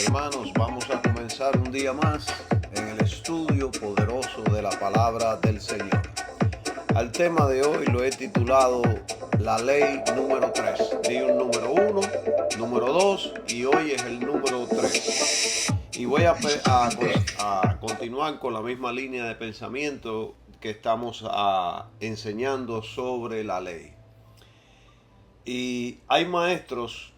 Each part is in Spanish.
hermanos, vamos a comenzar un día más en el estudio poderoso de la palabra del Señor. Al tema de hoy lo he titulado La ley número 3. Di un número 1, número 2 y hoy es el número 3. Y voy a continuar con la misma línea de pensamiento que estamos enseñando sobre la ley. Y hay maestros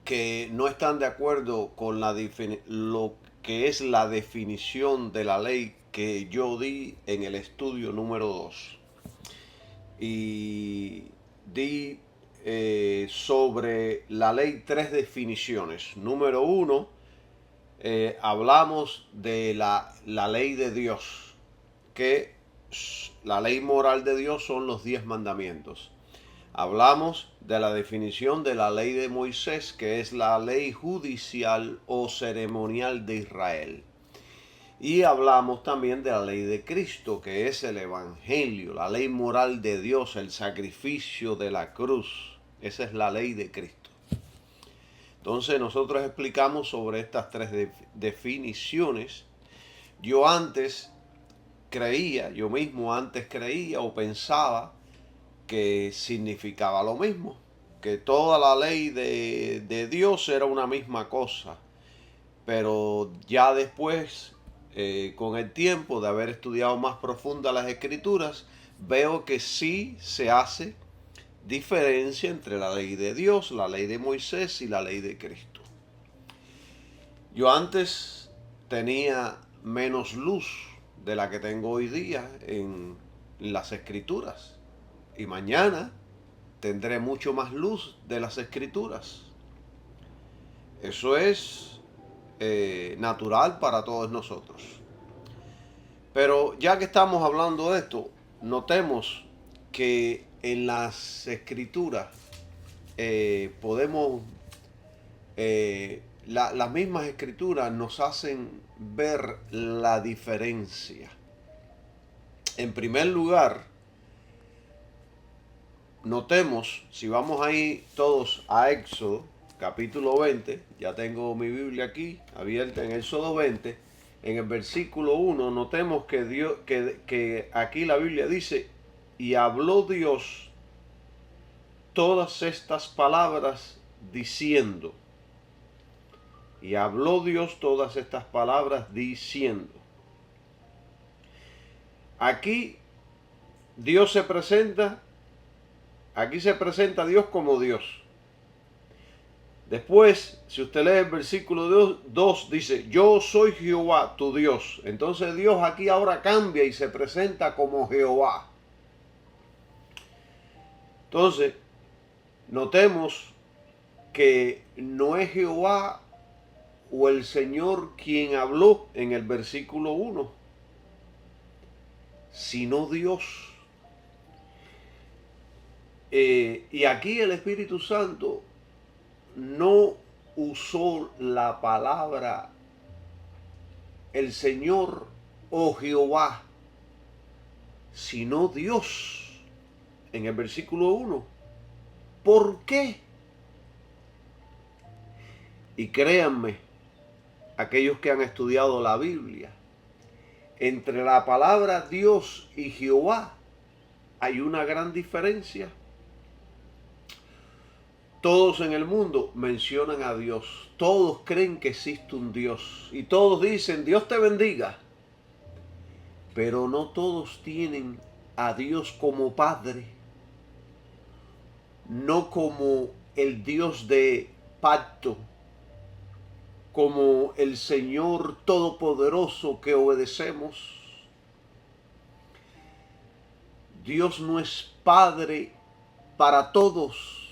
que no están de acuerdo con lo que es la definición de la ley que yo di en el estudio número 2. Y di sobre la ley 3 definiciones. Número 1, hablamos de la ley de Dios, que la ley moral de Dios son los 10 mandamientos. Hablamos de la definición de la ley de Moisés, que es la ley judicial o ceremonial de Israel. Y hablamos también de la ley de Cristo, que es el Evangelio, la ley moral de Dios, el sacrificio de la cruz. Esa es la ley de Cristo. Entonces nosotros explicamos sobre estas tres definiciones. Yo mismo antes creía o pensaba que significaba lo mismo, que toda la ley de Dios era una misma cosa. Pero ya después, con el tiempo de haber estudiado más profunda las Escrituras, veo que sí se hace diferencia entre la ley de Dios, la ley de Moisés y la ley de Cristo. Yo antes tenía menos luz de la que tengo hoy día en las Escrituras. Y mañana tendré mucho más luz de las Escrituras. Eso es natural para todos nosotros. Pero ya que estamos hablando de esto, notemos que en las Escrituras las mismas Escrituras nos hacen ver la diferencia. En primer lugar, notemos, si vamos ahí todos a Éxodo, capítulo 20, ya tengo mi Biblia aquí abierta en Éxodo 20, en el versículo 1, notemos que aquí la Biblia dice, y habló Dios todas estas palabras diciendo. Y habló Dios todas estas palabras diciendo. Aquí Dios se presenta. Aquí se presenta a Dios como Dios. Después, si usted lee el versículo 2, dice, yo soy Jehová, tu Dios. Entonces Dios aquí ahora cambia y se presenta como Jehová. Entonces, notemos que no es Jehová o el Señor quien habló en el versículo 1, sino Dios. Y aquí el Espíritu Santo no usó la palabra el Señor o Jehová, sino Dios en el versículo 1. ¿Por qué? Y créanme, aquellos que han estudiado la Biblia, entre la palabra Dios y Jehová hay una gran diferencia. Todos en el mundo mencionan a Dios. Todos creen que existe un Dios. Y todos dicen, Dios te bendiga. Pero no todos tienen a Dios como Padre. No como el Dios de pacto. Como el Señor Todopoderoso que obedecemos. Dios no es Padre para todos.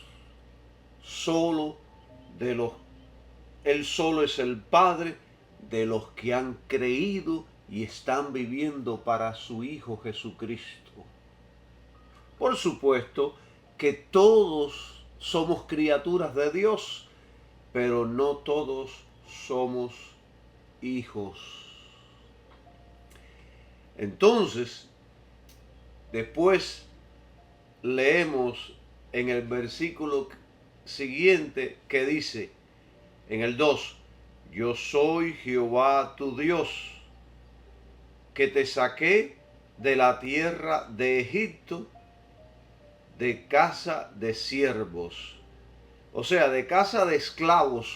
Él solo es el Padre de los que han creído y están viviendo para su Hijo Jesucristo. Por supuesto que todos somos criaturas de Dios, pero no todos somos hijos. Entonces, después leemos en el versículo siguiente que dice, En el 2, yo soy Jehová tu Dios, que te saqué de la tierra de Egipto, de casa de siervos, o sea, de casa de esclavos.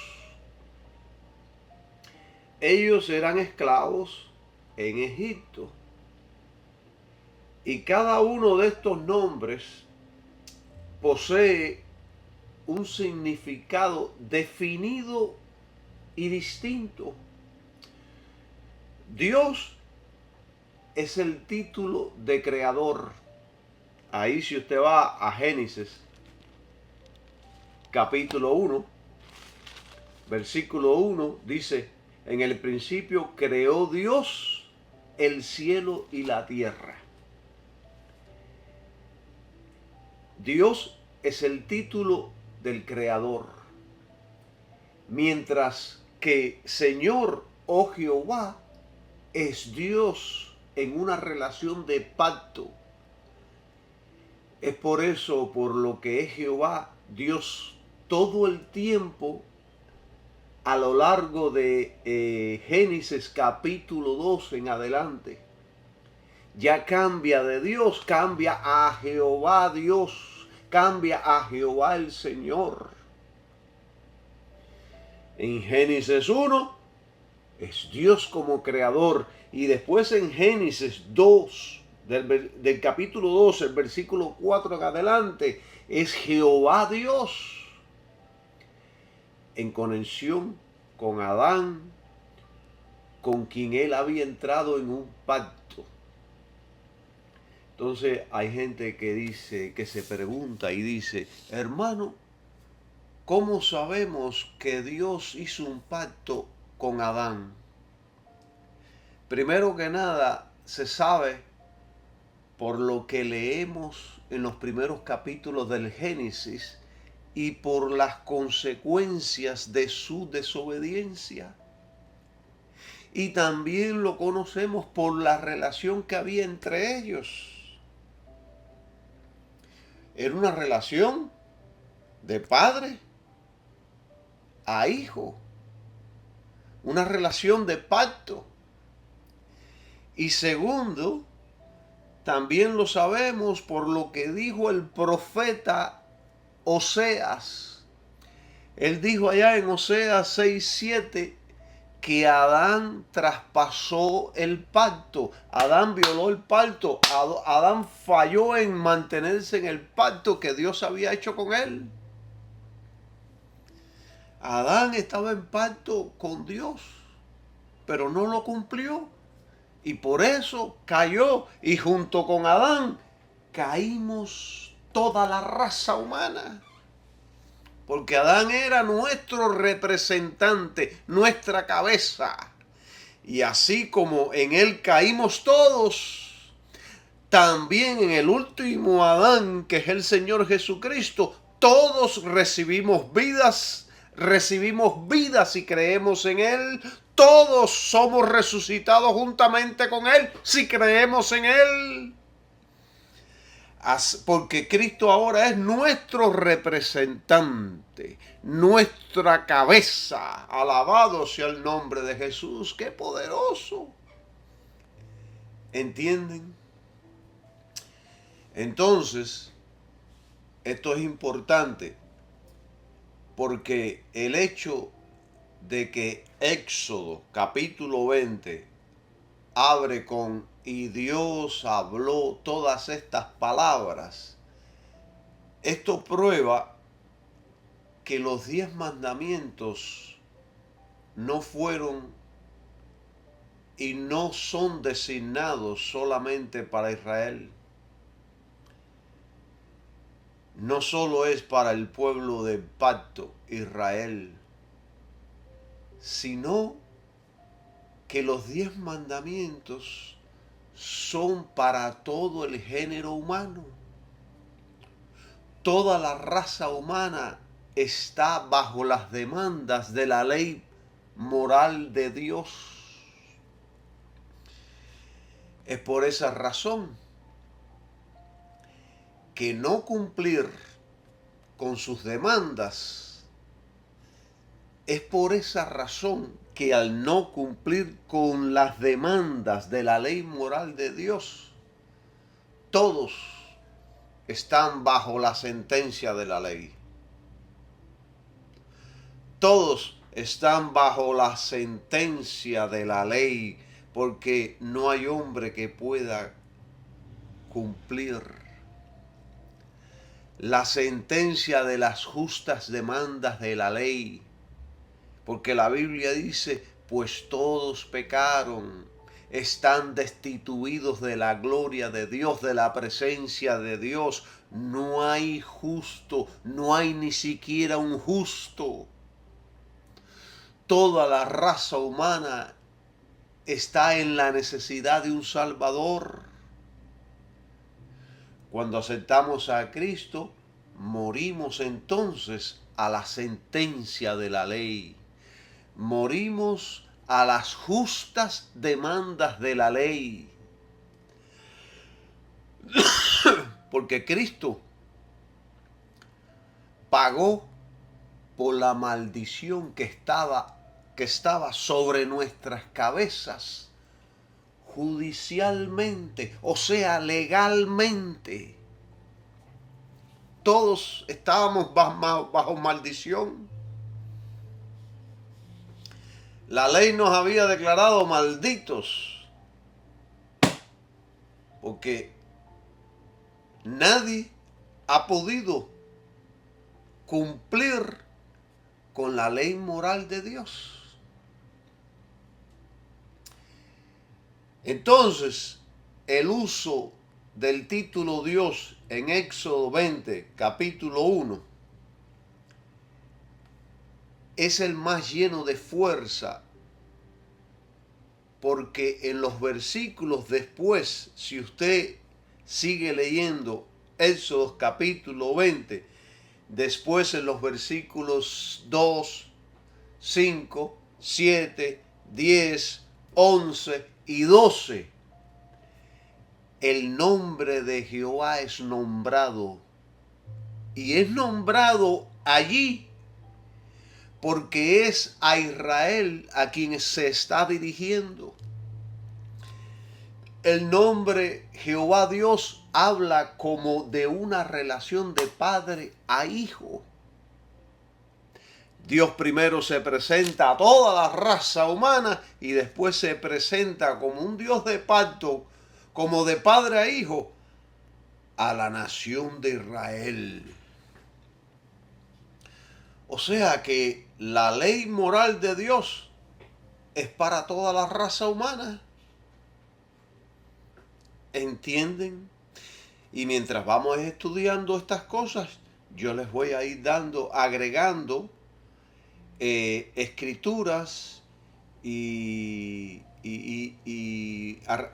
Ellos eran esclavos en Egipto. Y cada uno de estos nombres posee un significado definido y distinto. Dios es el título de creador. Ahí si usted va a Génesis, capítulo 1, versículo 1, dice, en el principio creó Dios el cielo y la tierra. Dios es el título del creador, mientras que Señor o Jehová es Dios en una relación de pacto. Es por eso, por lo que es Jehová, Dios todo el tiempo, a lo largo de Génesis capítulo 2 en adelante, ya cambia de Dios, cambia a Jehová Dios, cambia a Jehová el Señor. En Génesis 1 es Dios como creador, y después en Génesis 2, del capítulo 2, el versículo 4 en adelante, es Jehová Dios en conexión con Adán, con quien él había entrado en un pacto. Entonces hay gente que dice, que se pregunta y dice, hermano, ¿cómo sabemos que Dios hizo un pacto con Adán? Primero que nada, se sabe por lo que leemos en los primeros capítulos del Génesis y por las consecuencias de su desobediencia. Y también lo conocemos por la relación que había entre ellos. Era una relación de padre a hijo, una relación de pacto. Y segundo, también lo sabemos por lo que dijo el profeta Oseas. Él dijo allá en Oseas 6:7 que Adán traspasó el pacto. Adán violó el pacto. Adán falló en mantenerse en el pacto que Dios había hecho con él. Adán estaba en pacto con Dios, pero no lo cumplió. Y por eso cayó. Y junto con Adán caímos toda la raza humana. Porque Adán era nuestro representante, nuestra cabeza. Y así como en él caímos todos, también en el último Adán, que es el Señor Jesucristo, todos recibimos vidas si creemos en él. Todos somos resucitados juntamente con él si creemos en él. Porque Cristo ahora es nuestro representante, nuestra cabeza. Alabado sea el nombre de Jesús. ¡Qué poderoso! ¿Entienden? Entonces, esto es importante porque el hecho de que Éxodo capítulo 20 abre con y Dios habló todas estas palabras, esto prueba que los 10 mandamientos no fueron y no son designados solamente para Israel. No solo es para el pueblo del pacto, Israel, sino que los 10 mandamientos son para todo el género humano. Toda la raza humana está bajo las demandas de la ley moral de Dios. Es por esa razón que no cumplir con sus demandas Es por esa razón que al no cumplir con las demandas de la ley moral de Dios, todos están bajo la sentencia de la ley. Todos están bajo la sentencia de la ley, porque no hay hombre que pueda cumplir la sentencia de las justas demandas de la ley. Porque la Biblia dice, pues todos pecaron, están destituidos de la gloria de Dios, de la presencia de Dios. No hay justo, no hay ni siquiera un justo. Toda la raza humana está en la necesidad de un Salvador. Cuando aceptamos a Cristo, morimos entonces a la sentencia de la ley. Morimos a las justas demandas de la ley. Porque Cristo pagó por la maldición que estaba sobre nuestras cabezas judicialmente, o sea, legalmente. Todos estábamos bajo maldición. La ley nos había declarado malditos, porque nadie ha podido cumplir con la ley moral de Dios. Entonces, el uso del título Dios en Éxodo 20, capítulo 1, es el más lleno de fuerza, porque en los versículos después, si usted sigue leyendo Éxodo capítulo 20, después en los versículos 2, 5, 7, 10, 11 y 12, el nombre de Jehová es nombrado. Y es nombrado allí porque es a Israel a quien se está dirigiendo. El nombre Jehová Dios habla como de una relación de padre a hijo. Dios primero se presenta a toda la raza humana y después se presenta como un Dios de pacto, como de padre a hijo, a la nación de Israel. O sea que la ley moral de Dios es para toda la raza humana. ¿Entienden? Y mientras vamos estudiando estas cosas, yo les voy a ir agregando escrituras y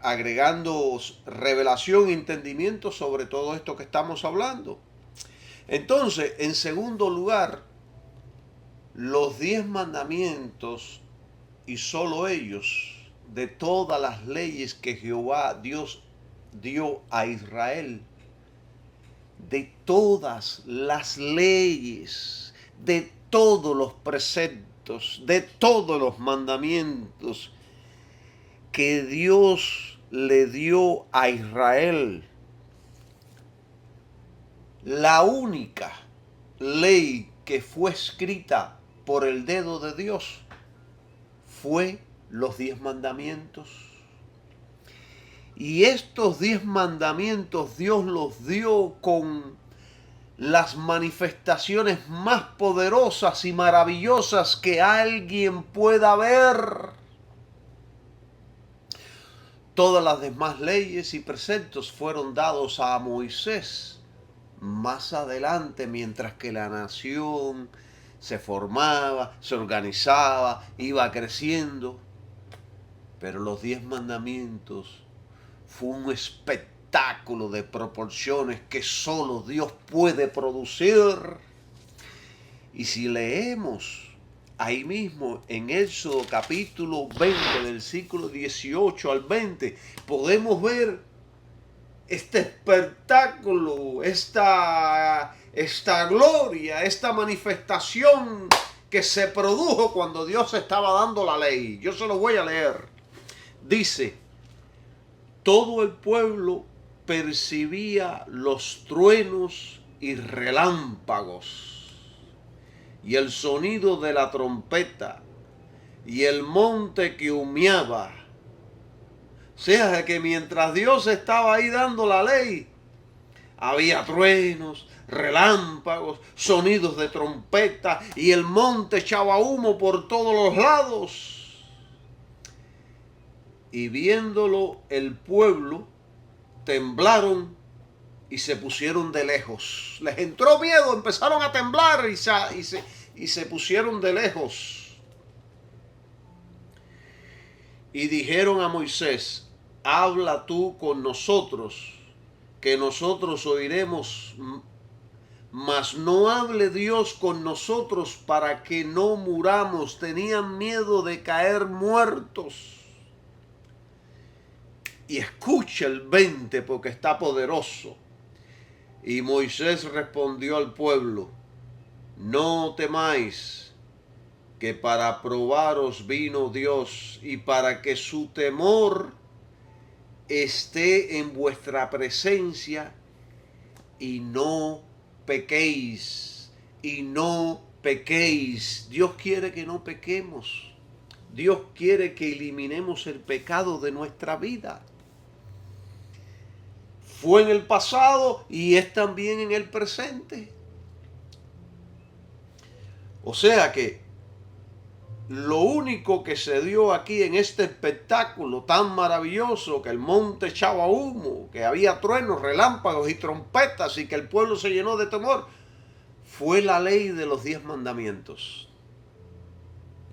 agregando revelación e entendimiento sobre todo esto que estamos hablando. Entonces, en segundo lugar, los 10 mandamientos, y solo ellos, de todas las leyes que Jehová Dios dio a Israel, de todas las leyes, de todos los preceptos, de todos los mandamientos que Dios le dio a Israel, la única ley que fue escrita por el dedo de Dios fue los 10 mandamientos. Y estos 10 mandamientos Dios los dio con las manifestaciones más poderosas y maravillosas que alguien pueda ver. Todas las demás leyes y preceptos fueron dados a Moisés más adelante, mientras que la nación se formaba, se organizaba, iba creciendo. Pero los 10 mandamientos fue un espectáculo de proporciones que solo Dios puede producir. Y si leemos ahí mismo en Éxodo capítulo 20, del versículo 18 al 20, podemos ver este espectáculo, esta gloria, esta manifestación que se produjo cuando Dios estaba dando la ley. Yo se lo voy a leer. Dice, todo el pueblo percibía los truenos y relámpagos y el sonido de la trompeta y el monte que humeaba. O sea, que mientras Dios estaba ahí dando la ley, había truenos, relámpagos, sonidos de trompeta y el monte echaba humo por todos los lados. Y viéndolo el pueblo, temblaron y se pusieron de lejos. Les entró miedo, empezaron a temblar y se pusieron de lejos. Y dijeron a Moisés, habla tú con nosotros, que nosotros oiremos, mas no hable Dios con nosotros para que no muramos. Tenían miedo de caer muertos. Y escucha el 20 porque está poderoso. Y Moisés respondió al pueblo, no temáis, que para probaros vino Dios y para que su temor esté en vuestra presencia y no pequéis, y no pequéis. Dios quiere que no pequemos. Dios quiere que eliminemos el pecado de nuestra vida. Fue en el pasado y es también en el presente. O sea que lo único que se dio aquí en este espectáculo tan maravilloso, que el monte echaba humo, que había truenos, relámpagos y trompetas y que el pueblo se llenó de temor, fue la ley de los 10 mandamientos.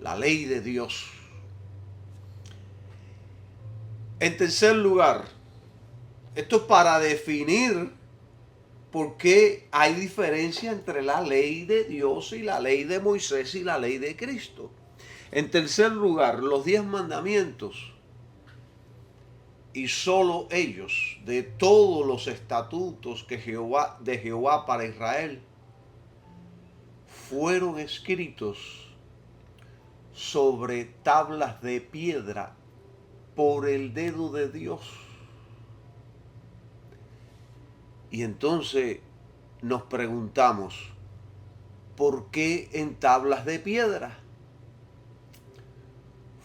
La ley de Dios. En tercer lugar, esto es para definir por qué hay diferencia entre la ley de Dios y la ley de Moisés y la ley de Cristo. En tercer lugar, los 10 mandamientos, y solo ellos, de todos los estatutos de Jehová para Israel, fueron escritos sobre tablas de piedra por el dedo de Dios. Y entonces nos preguntamos, ¿por qué en tablas de piedra?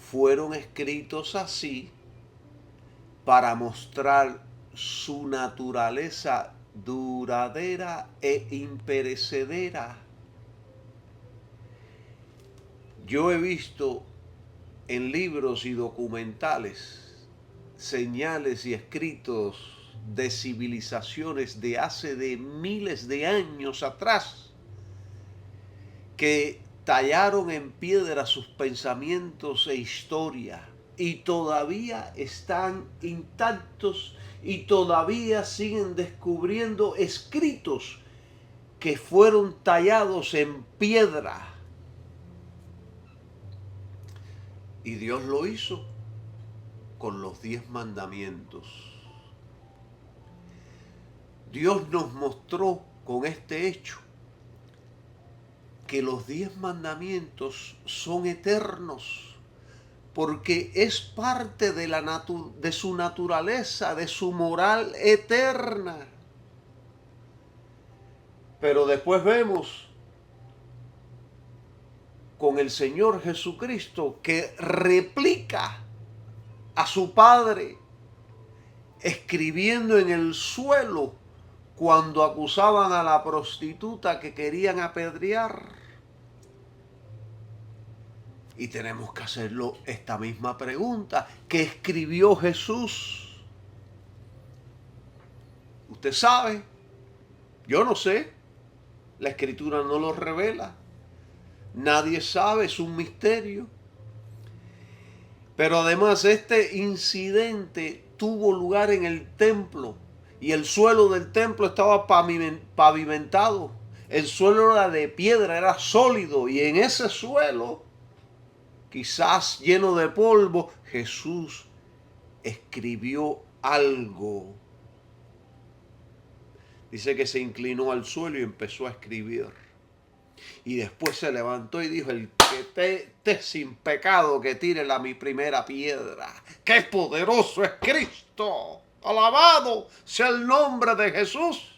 Fueron escritos así para mostrar su naturaleza duradera e imperecedera. Yo he visto en libros y documentales señales y escritos de civilizaciones de hace de miles de años atrás que tallaron en piedra sus pensamientos e historia y todavía están intactos y todavía siguen descubriendo escritos que fueron tallados en piedra. Y Dios lo hizo con los 10 mandamientos. Dios nos mostró con este hecho que los 10 mandamientos son eternos, porque es parte de su naturaleza, de su moral eterna. Pero después vemos con el Señor Jesucristo que replica a su Padre, escribiendo en el suelo cuando acusaban a la prostituta que querían apedrear. Y tenemos que hacerlo esta misma pregunta. ¿Qué escribió Jesús? ¿Usted sabe? Yo no sé. La Escritura no lo revela. Nadie sabe, es un misterio. Pero además este incidente tuvo lugar en el templo y el suelo del templo estaba pavimentado. El suelo era de piedra, era sólido, y en ese suelo, quizás lleno de polvo, Jesús escribió algo. Dice que se inclinó al suelo y empezó a escribir. Y después se levantó y dijo, el que esté sin pecado, que tire mi primera piedra. ¡Qué poderoso es Cristo! Alabado sea el nombre de Jesús.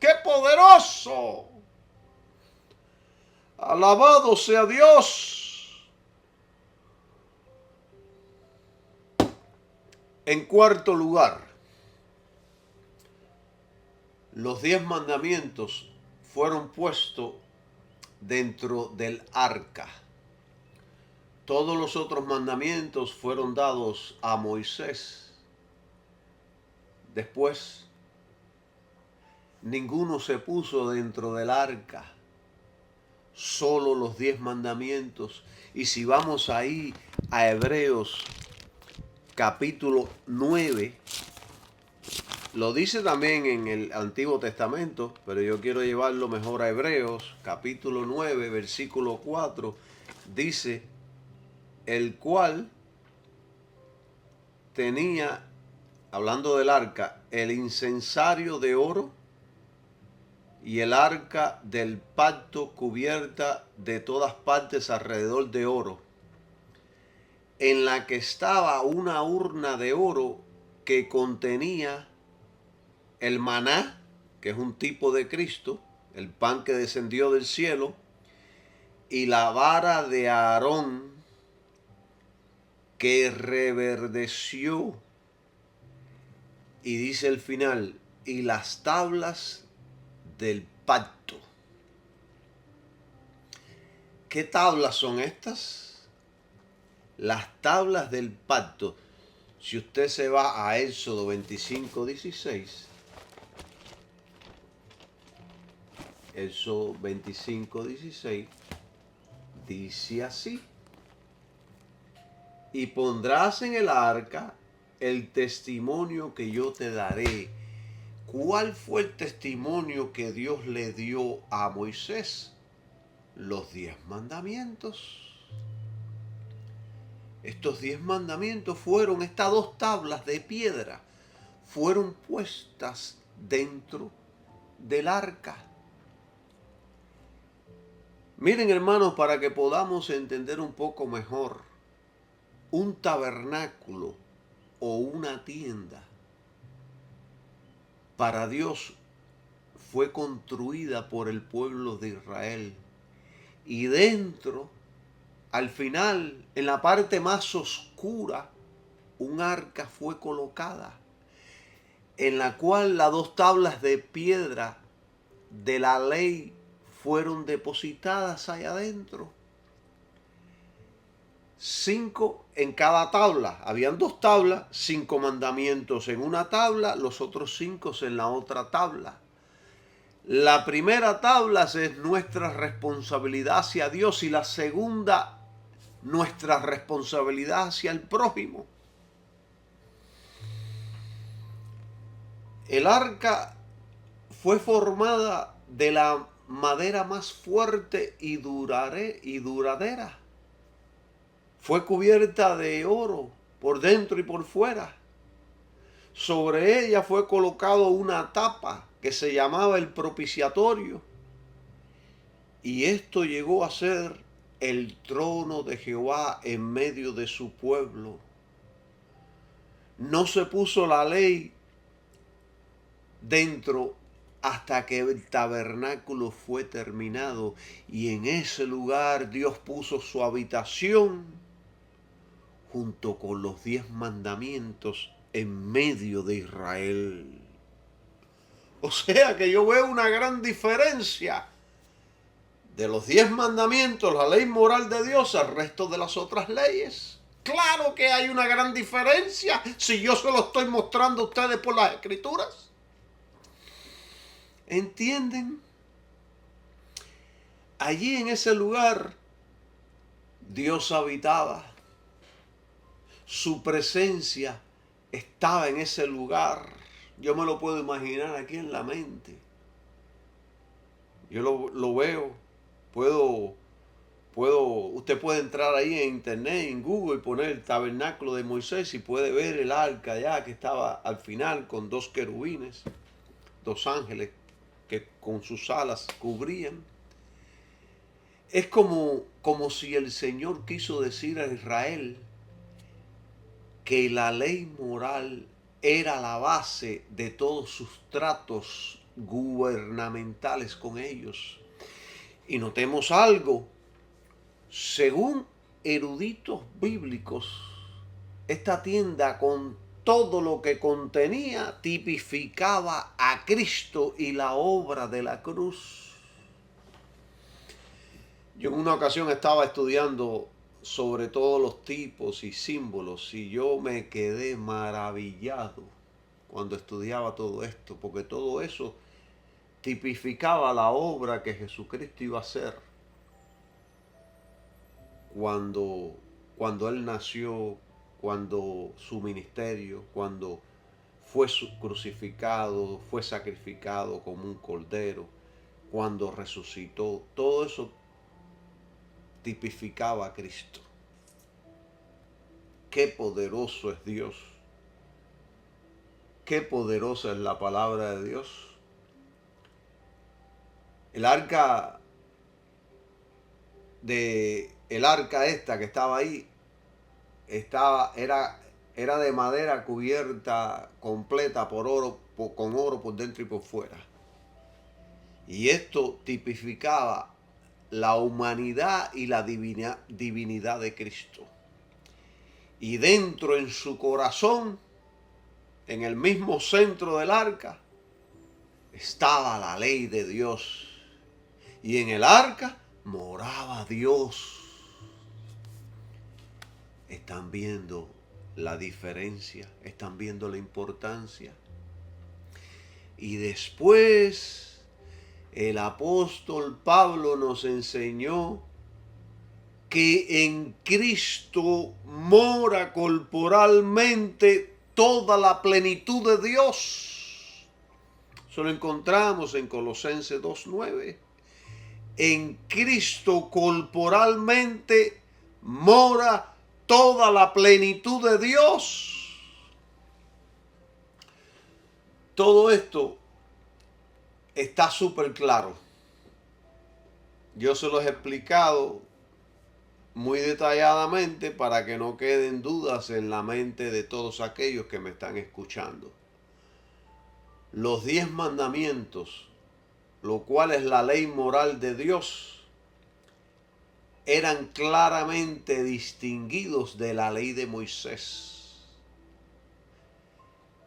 ¡Qué poderoso! Alabado sea Dios. En cuarto lugar, los 10 mandamientos fueron puestos dentro del arca. Todos los otros mandamientos fueron dados a Moisés. Después, ninguno se puso dentro del arca. Solo los 10 mandamientos. Y si vamos ahí a Hebreos capítulo 9, lo dice también en el Antiguo Testamento, pero yo quiero llevarlo mejor a Hebreos, capítulo 9, versículo 4, dice, el cual tenía, hablando del arca, el incensario de oro y el arca del pacto cubierta de todas partes alrededor de oro, en la que estaba una urna de oro que contenía el maná, que es un tipo de Cristo, el pan que descendió del cielo, y la vara de Aarón que reverdeció. Y dice el final, y las tablas del pacto. ¿Qué tablas son estas? Las tablas del pacto. Si usted se va a Éxodo 25:16, Éxodo 25:16 dice así: y pondrás en el arca el testimonio que yo te daré. ¿Cuál fue el testimonio que Dios le dio a Moisés? Los 10 mandamientos. Estos 10 mandamientos fueron, estas 2 tablas de piedra, fueron puestas dentro del arca. Miren, hermanos, para que podamos entender un poco mejor, un tabernáculo o una tienda para Dios fue construida por el pueblo de Israel. Y dentro, al final, en la parte más oscura, un arca fue colocada, en la cual las 2 tablas de piedra de la ley fueron depositadas allá adentro. 5 en cada tabla. Habían 2 tablas, 5 mandamientos en una tabla, los otros 5 en la otra tabla. La primera tabla es nuestra responsabilidad hacia Dios y la segunda, nuestra responsabilidad hacia el prójimo. El arca fue formada de la madera más fuerte y duradera. Fue cubierta de oro por dentro y por fuera. Sobre ella fue colocado una tapa que se llamaba el propiciatorio. Y esto llegó a ser el trono de Jehová en medio de su pueblo. No se puso la ley dentro hasta que el tabernáculo fue terminado. Y en ese lugar Dios puso su habitación junto con los 10 mandamientos en medio de Israel. O sea que yo veo una gran diferencia de los 10 mandamientos, la ley moral de Dios, al resto de las otras leyes. Claro que hay una gran diferencia si yo se lo estoy mostrando a ustedes por las Escrituras. ¿Entienden? Allí en ese lugar Dios habitaba. Su presencia estaba en ese lugar. Yo me lo puedo imaginar aquí en la mente. Yo lo veo. Usted puede entrar ahí en internet, en Google, y poner el tabernáculo de Moisés y puede ver el arca allá que estaba al final con 2 querubines, 2 ángeles que con sus alas cubrían. Es como si el Señor quiso decir a Israel que la ley moral era la base de todos sus tratos gubernamentales con ellos. Y notemos algo, según eruditos bíblicos, esta tienda con todo lo que contenía tipificaba a Cristo y la obra de la cruz. Yo en una ocasión estaba estudiando sobre todos los tipos y símbolos y yo me quedé maravillado cuando estudiaba todo esto, porque todo eso tipificaba la obra que Jesucristo iba a hacer cuando Él nació, cuando su ministerio, cuando fue crucificado, fue sacrificado como un cordero, cuando resucitó. Todo eso tipificaba a Cristo. Qué poderoso es Dios. Qué poderosa es la palabra de Dios. El arca esta que estaba ahí era de madera cubierta completa por oro, con oro por dentro y por fuera. Y esto tipificaba la humanidad y la divinidad de Cristo. Y dentro en su corazón, en el mismo centro del arca, estaba la ley de Dios. Y en el arca moraba Dios. ¿Están viendo la diferencia? ¿Están viendo la importancia? Y después el apóstol Pablo nos enseñó que en Cristo mora corporalmente toda la plenitud de Dios. Eso lo encontramos en Colosenses 2:9. En Cristo corporalmente mora toda la plenitud de Dios. Todo esto está súper claro. Yo se los he explicado muy detalladamente para que no queden dudas en la mente de todos aquellos que me están escuchando. Los 10 mandamientos, lo cual es la ley moral de Dios, eran claramente distinguidos de la ley de Moisés.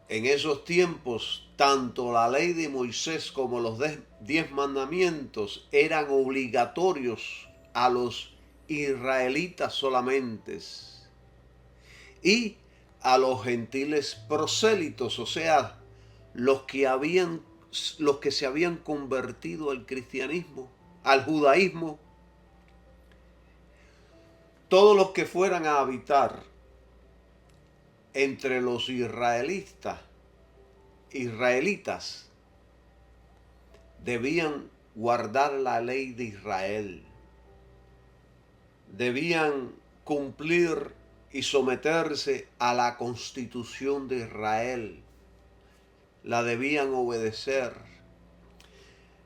En esos tiempos, tanto la ley de Moisés como los 10 mandamientos eran obligatorios a los israelitas solamente y a los gentiles prosélitos, o sea, los que se habían convertido al cristianismo, al judaísmo. Todos los que fueran a habitar entre los israelitas debían guardar la ley de Israel. Debían cumplir y someterse a la constitución de Israel. La debían obedecer.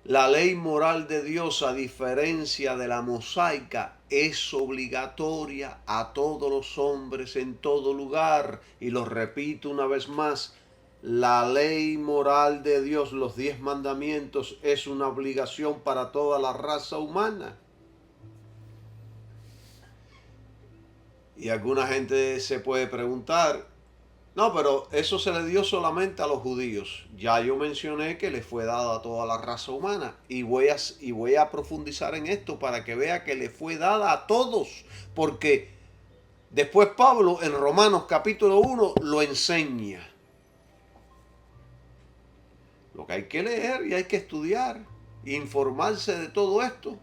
La ley moral de Dios, a diferencia de la mosaica, es obligatoria a todos los hombres en todo lugar. Y lo repito una vez más, la ley moral de Dios, los 10 mandamientos, es una obligación para toda la raza humana. Y alguna gente se puede preguntar, no, pero eso se le dio solamente a los judíos. Ya yo mencioné que le fue dado a toda la raza humana. Y voy a profundizar en esto para que vea que le fue dada a todos. Porque después Pablo en Romanos capítulo 1 lo enseña. Lo que hay que leer y hay que estudiar, informarse de todo esto.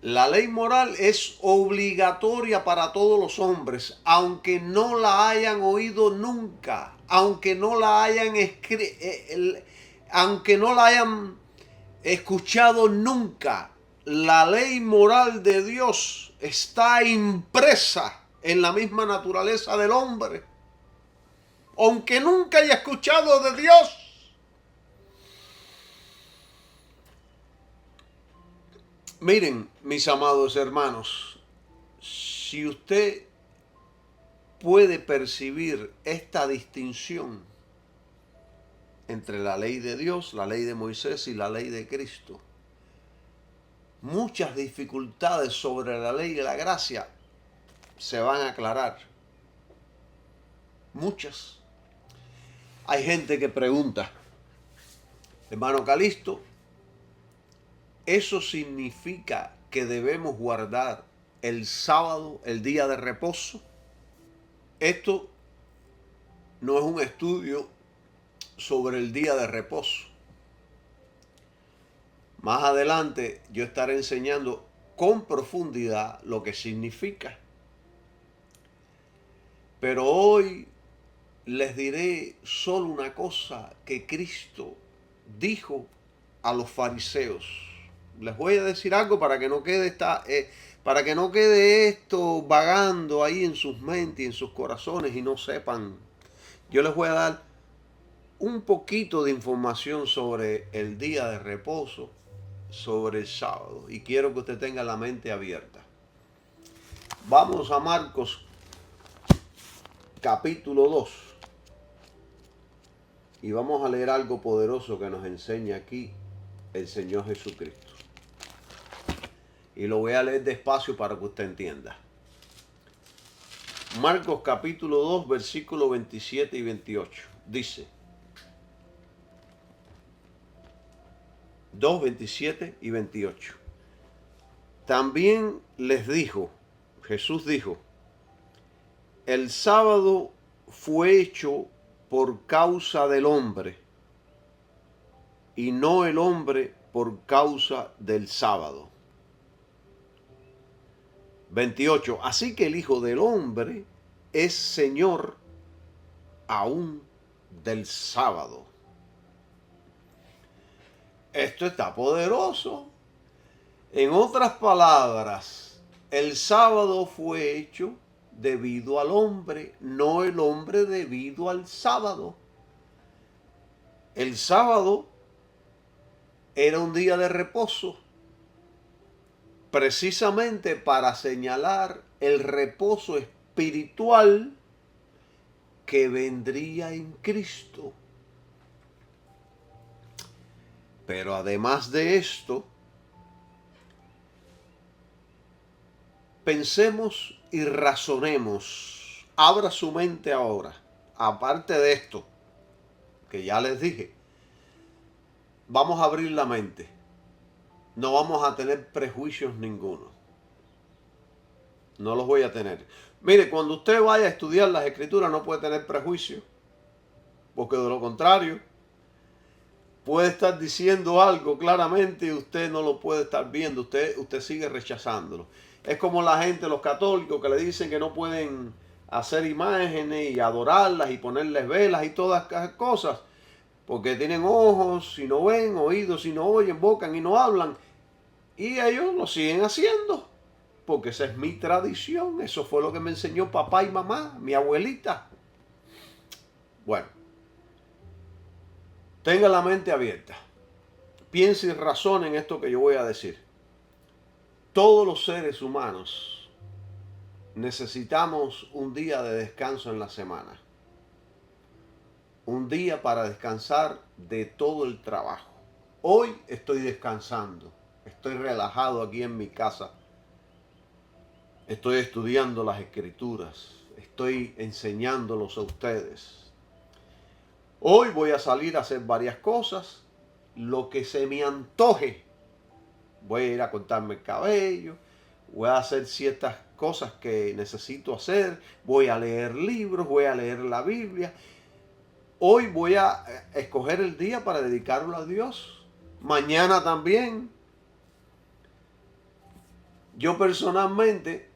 La ley moral es obligatoria para todos los hombres, aunque no la hayan oído nunca, aunque no la hayan escuchado nunca. La ley moral de Dios está impresa en la misma naturaleza del hombre, aunque nunca haya escuchado de Dios. Miren, mis amados hermanos, si usted puede percibir esta distinción entre la ley de Dios, la ley de Moisés y la ley de Cristo, muchas dificultades sobre la ley de la gracia se van a aclarar. Muchas. Hay gente que pregunta, hermano Calisto, ¿eso significa que debemos guardar el sábado, el día de reposo? Esto no es un estudio sobre el día de reposo. Más adelante yo estaré enseñando con profundidad lo que significa. Pero hoy les diré solo una cosa que Cristo dijo a los fariseos. Les voy a decir algo para que no quede para que no quede esto vagando ahí en sus mentes y en sus corazones y no sepan. Yo les voy a dar un poquito de información sobre el día de reposo, sobre el sábado, y quiero que usted tenga la mente abierta. Vamos a Marcos capítulo 2 y vamos a leer algo poderoso que nos enseña aquí el Señor Jesucristo. Y lo voy a leer despacio para que usted entienda. Marcos capítulo 2, versículos 27 y 28. Dice, 2, 27 y 28. También les dijo, Jesús dijo, el sábado fue hecho por causa del hombre y no el hombre por causa del sábado. 28. Así que el Hijo del Hombre es Señor aún del sábado. Esto está poderoso. En otras palabras, el sábado fue hecho debido al hombre, no el hombre debido al sábado. El sábado era un día de reposo, precisamente para señalar el reposo espiritual que vendría en Cristo. Pero además de esto, pensemos y razonemos. Abra su mente ahora. Aparte de esto, que ya les dije, vamos a abrir la mente. No vamos a tener prejuicios ninguno. No los voy a tener. Mire, cuando usted vaya a estudiar las escrituras no puede tener prejuicios. Porque de lo contrario, puede estar diciendo algo claramente y usted no lo puede estar viendo. Usted sigue rechazándolo. Es como la gente, los católicos, que le dicen que no pueden hacer imágenes y adorarlas y ponerles velas y todas esas cosas. Porque tienen ojos y no ven, oídos y no oyen, boca y no hablan. Y ellos lo siguen haciendo, porque esa es mi tradición. Eso fue lo que me enseñó papá y mamá, mi abuelita. Bueno, tenga la mente abierta. Piense y razone en esto que yo voy a decir. Todos los seres humanos necesitamos un día de descanso en la semana. Un día para descansar de todo el trabajo. Hoy estoy descansando. Estoy relajado aquí en mi casa. Estoy estudiando las escrituras. Estoy enseñándolos a ustedes. Hoy voy a salir a hacer varias cosas. Lo que se me antoje. Voy a ir a cortarme el cabello. Voy a hacer ciertas cosas que necesito hacer. Voy a leer libros. Voy a leer la Biblia. Hoy voy a escoger el día para dedicarlo a Dios. Mañana también. Yo personalmente,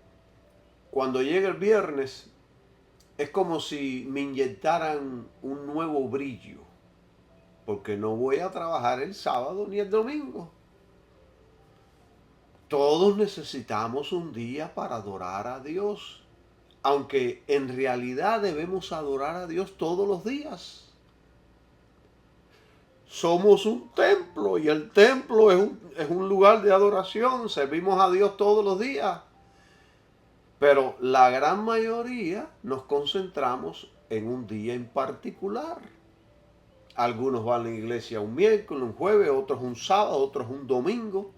cuando llega el viernes, es como si me inyectaran un nuevo brillo, porque no voy a trabajar el sábado ni el domingo. Todos necesitamos un día para adorar a Dios, aunque en realidad debemos adorar a Dios todos los días. somos un templo y el templo es un lugar de adoración, servimos a Dios todos los días. Pero la gran mayoría nos concentramos en un día en particular. Algunos van a la iglesia un miércoles, un jueves, otros un sábado, otros un domingo.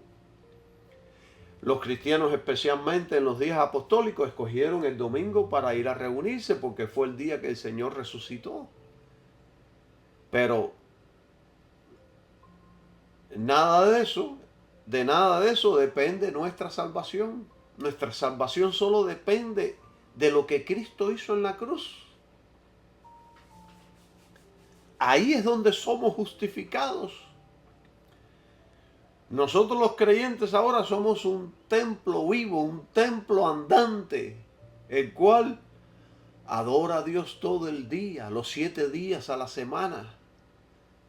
Los cristianos, especialmente en los días apostólicos, escogieron el domingo para ir a reunirse porque fue el día que el Señor resucitó. Pero de nada de eso depende nuestra salvación. Nuestra salvación solo depende de lo que Cristo hizo en la cruz. Ahí es donde somos justificados. Nosotros los creyentes ahora somos un templo vivo, un templo andante, el cual adora a Dios todo el día, los 7 días a la semana.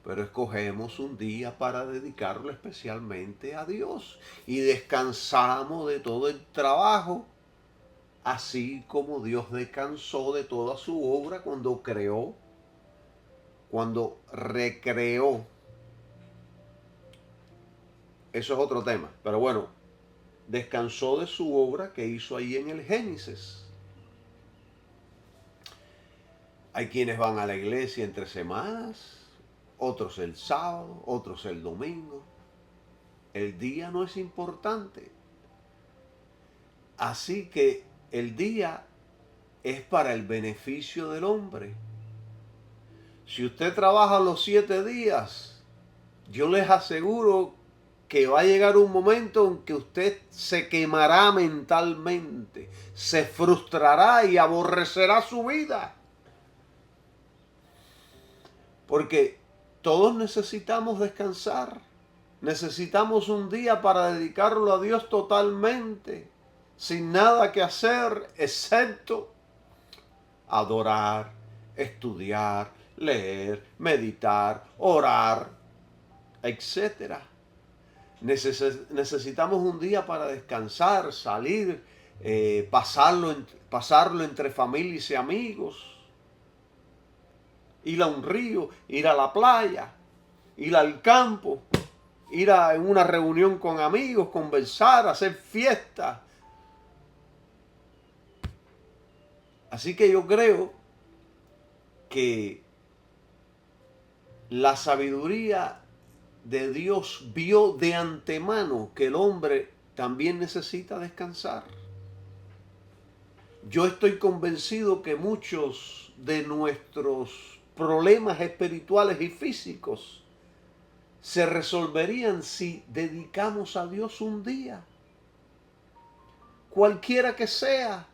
Pero escogemos un día para dedicarlo especialmente a Dios y descansamos de todo el trabajo, así como Dios descansó de toda su obra cuando creó, cuando recreó. Eso es otro tema, pero bueno, descansó de su obra que hizo ahí en el Génesis. Hay quienes van a la iglesia entre semanas, otros el sábado, otros el domingo. El día no es importante. Así que el día es para el beneficio del hombre. Si usted trabaja los 7 días, yo les aseguro que va a llegar un momento en que usted se quemará mentalmente, se frustrará y aborrecerá su vida. Porque todos necesitamos descansar. Necesitamos un día para dedicarlo a Dios totalmente, sin nada que hacer, excepto adorar, estudiar, leer, meditar, orar, etc. Necesitamos un día para descansar, salir, pasarlo entre familias y amigos, ir a un río, ir a la playa, ir al campo, ir a una reunión con amigos, conversar, hacer fiestas. Así que yo creo que la sabiduría de Dios vio de antemano que el hombre también necesita descansar. Yo estoy convencido que muchos de nuestros problemas espirituales y físicos se resolverían si dedicamos a Dios un día, cualquiera que sea.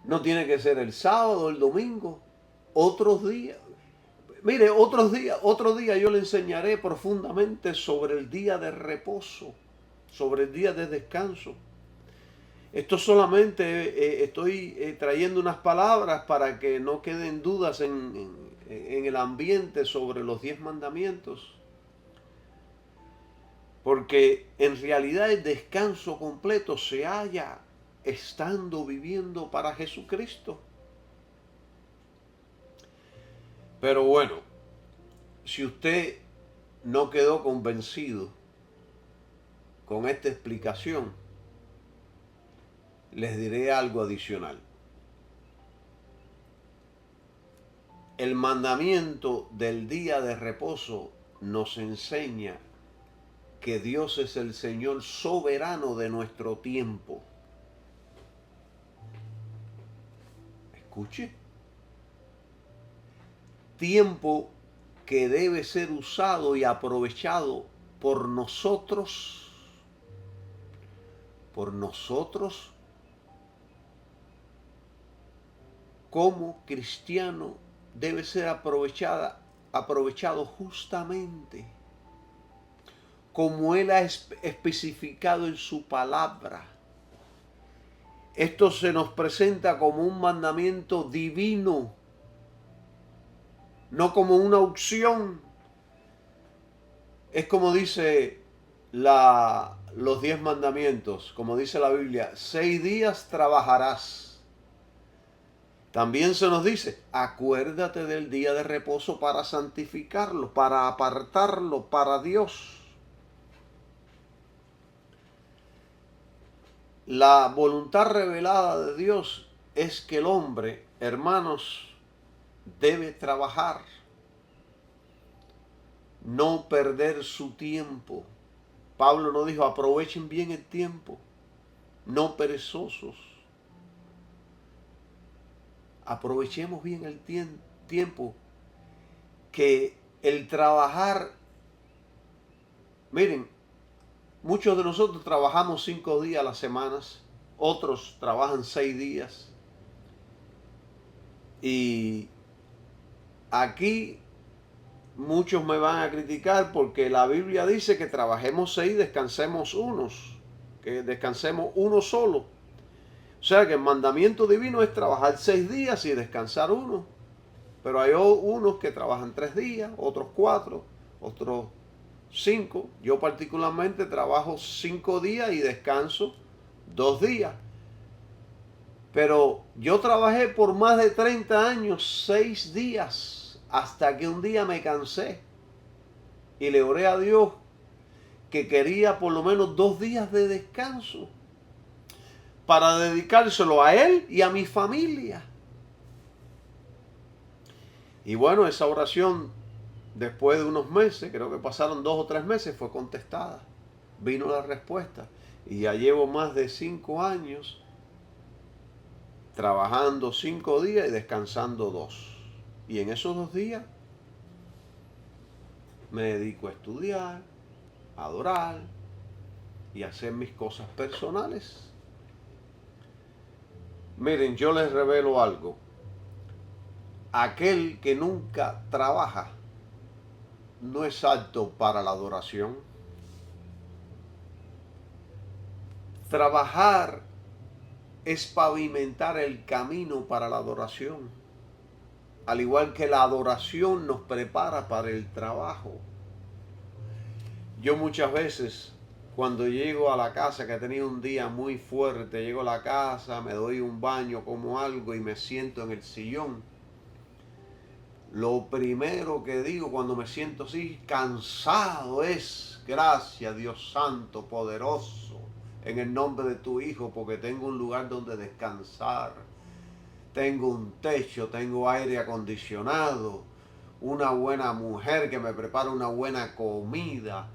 No tiene que ser el sábado o el domingo, otros días. Mire, otro día yo le enseñaré profundamente sobre el día de reposo, sobre el día de descanso. Esto solamente estoy trayendo unas palabras para que no queden dudas en el ambiente sobre los 10 mandamientos. Porque en realidad el descanso completo se halla estando viviendo para Jesucristo. Pero bueno, si usted no quedó convencido con esta explicación, les diré algo adicional. El mandamiento del día de reposo nos enseña que Dios es el Señor soberano de nuestro tiempo. Escuche. Tiempo que debe ser usado y aprovechado por nosotros como cristiano, debe ser aprovechado justamente como Él ha especificado en su palabra. Esto se nos presenta como un mandamiento divino, no como una opción. Es como dice los 10 mandamientos, como dice la Biblia, 6 días trabajarás. También se nos dice, acuérdate del día de reposo para santificarlo, para apartarlo para Dios. La voluntad revelada de Dios es que el hombre, hermanos, debe trabajar, no perder su tiempo. Pablo nos dijo, aprovechen bien el tiempo, no perezosos. Aprovechemos bien el tiempo, que el trabajar, miren, muchos de nosotros trabajamos 5 días a las semanas, otros trabajan 6 días. Y aquí muchos me van a criticar porque la Biblia dice que trabajemos 6, descansemos unos, que descansemos uno solo. O sea que el mandamiento divino es trabajar 6 días y descansar uno. Pero hay unos que trabajan 3 días, otros 4, otros 5. Yo particularmente trabajo 5 días y descanso 2 días. Pero yo trabajé por más de 30 años, 6 días, hasta que un día me cansé y le oré a Dios que quería por lo menos 2 días de descanso para dedicárselo a Él y a mi familia. Y bueno, esa oración, después de unos meses, creo que pasaron 2 o 3 meses, fue contestada. Vino la respuesta. Y ya llevo más de 5 años trabajando 5 días y descansando 2. Y en esos 2 días me dedico a estudiar, a adorar y a hacer mis cosas personales. Miren, yo les revelo algo. Aquel que nunca trabaja no es apto para la adoración. Trabajar es pavimentar el camino para la adoración. Al igual que la adoración nos prepara para el trabajo. Yo muchas veces, cuando llego a la casa, que he tenido un día muy fuerte, llego a la casa, me doy un baño, como algo y me siento en el sillón. Lo primero que digo cuando me siento así, cansado, es gracias Dios Santo, poderoso, en el nombre de tu Hijo, porque tengo un lugar donde descansar. Tengo un techo, tengo aire acondicionado, una buena mujer que me prepara una buena comida,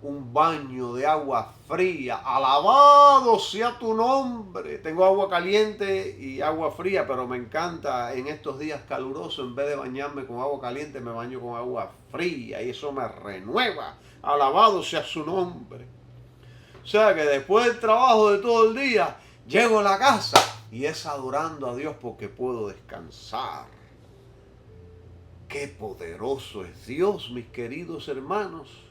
un baño de agua fría. Alabado sea tu nombre. Tengo agua caliente y agua fría, pero me encanta en estos días calurosos, en vez de bañarme con agua caliente, me baño con agua fría y eso me renueva. Alabado sea su nombre. O sea que después del trabajo de todo el día, llego a la casa y es adorando a Dios porque puedo descansar. Qué poderoso es Dios, mis queridos hermanos.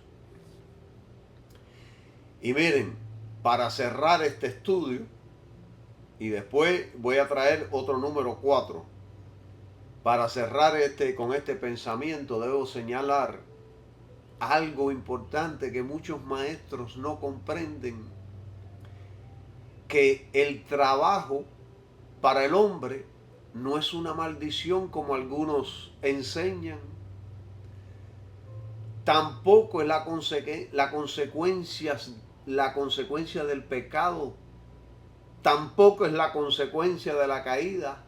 Y miren, para cerrar este estudio, y después voy a traer otro número 4, para cerrar con este pensamiento debo señalar algo importante que muchos maestros no comprenden, que el trabajo para el hombre no es una maldición como algunos enseñan. Tampoco es la consecuencia del pecado. Tampoco es la consecuencia de la caída.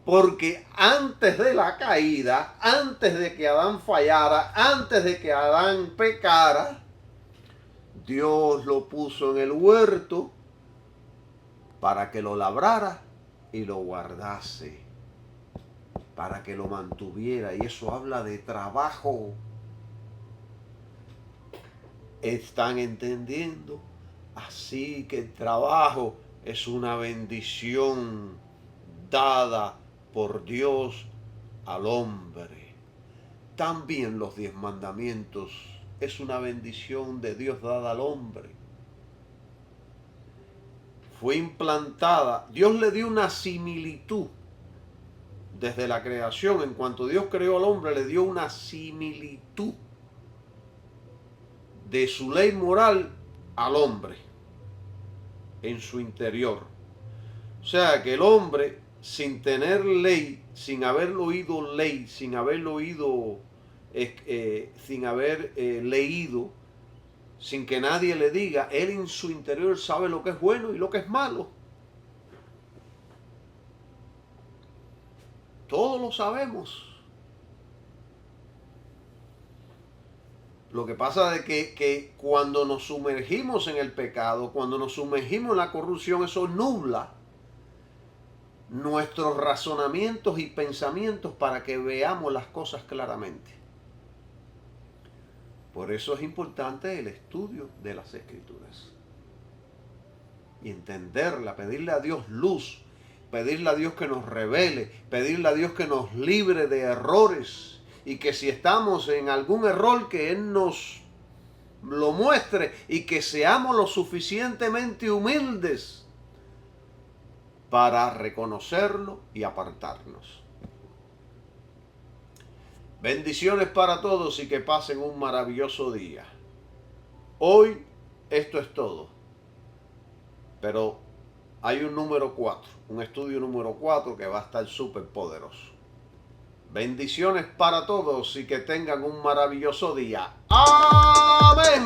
Porque antes de la caída, antes de que Adán fallara, antes de que Adán pecara, Dios lo puso en el huerto para que lo labrara y lo guardase, para que lo mantuviera. Y eso habla de trabajo. ¿Están entendiendo? Así que el trabajo es una bendición dada por Dios al hombre. También los 10 mandamientos es una bendición de Dios dada al hombre. Fue implantada, Dios le dio una similitud desde la creación. En cuanto Dios creó al hombre, le dio una similitud de su ley moral al hombre en su interior. O sea que el hombre sin tener ley, sin haberlo oído ley, sin haberlo oído, sin haber leído, sin que nadie le diga, él en su interior sabe lo que es bueno y lo que es malo. Todos lo sabemos. Lo que pasa es que cuando nos sumergimos en el pecado, cuando nos sumergimos en la corrupción, eso nubla nuestros razonamientos y pensamientos para que veamos las cosas claramente. Por eso es importante el estudio de las Escrituras. Y entenderla, pedirle a Dios luz, pedirle a Dios que nos revele, pedirle a Dios que nos libre de errores y que si estamos en algún error que Él nos lo muestre y que seamos lo suficientemente humildes para reconocerlo y apartarnos. Bendiciones para todos y que pasen un maravilloso día. Hoy esto es todo. Pero hay un número 4, un estudio número 4 que va a estar súper poderoso. Bendiciones para todos y que tengan un maravilloso día. Amén.